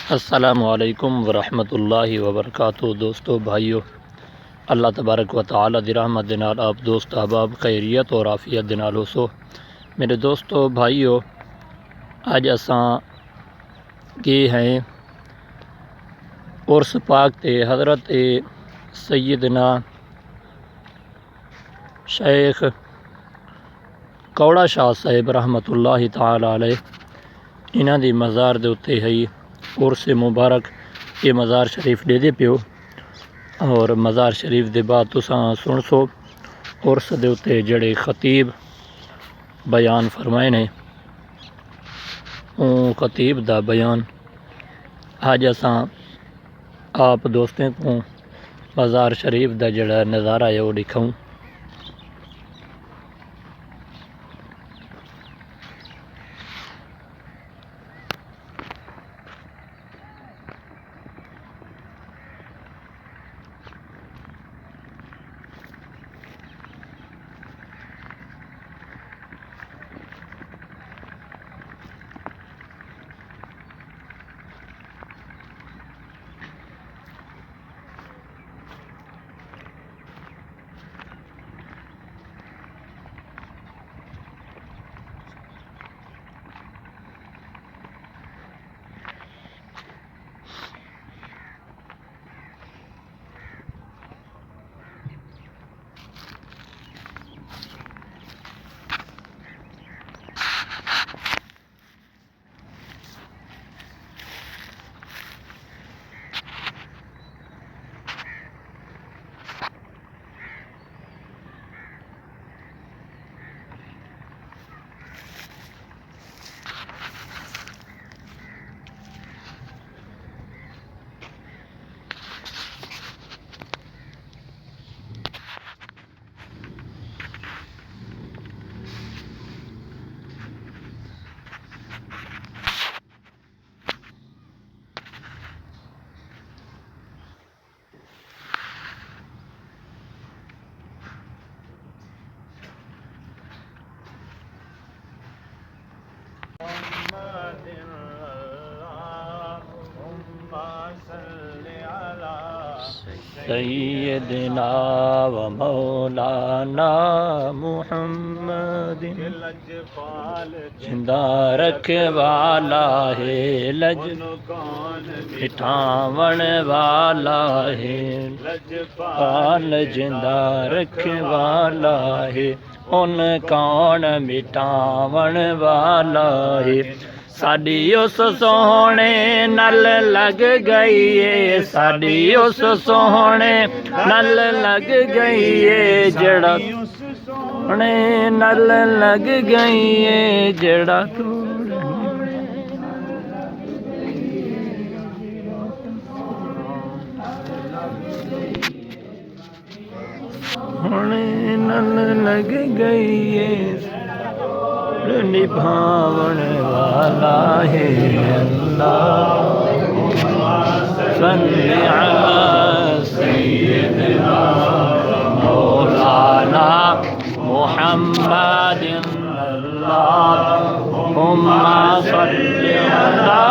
अस्सलामुअलैकुम वरहमतुल्लाहि वबरकातुहू। दोस्तों भाइयों, अल्लाह तबारक व तआला दी रहमत दे नाल आप दोस्त अहबाब खैरियत और आफियत दे नाल होसो। मेरे दोस्तों भाइयों, अज असां गए हैं उर्स पाक ते हज़रत सैयदना शेख कौड़ा शाह साहिब रहमतुल्लाहि तआला अलैह इन्हां दी मज़ार दे उत्ते है उर्स मुबारक ये मज़ार शरीफ दे पियो और मज़ार शरीफ दे बाद तुसां सुन सो उर्स दे उत्ते जड़े खतीब बयान फरमाए ने खतीब दा बयान अज असां आप दोस्तें को मज़ार शरीफ दा जड़ा नज़ारा है वो दिखाऊं। सैयदना व मौलाना मुहम्मद जिंदा रखवाला है लज मिठावण वाला है लजपाल जिंदा रखवाला है उन कौन मिटावण वाला है। साडी उस सोहने नल लग गई है, साडी उस सोहने नल लग गई है जड़ा सोहने नल लग गई है जड़ा सोहने नल लग गई है निभावन वाला है अल्लाह सल्ली अला सय्यदना मौलाना मुहम्मद अल्लाहुम्मा सल्ली अला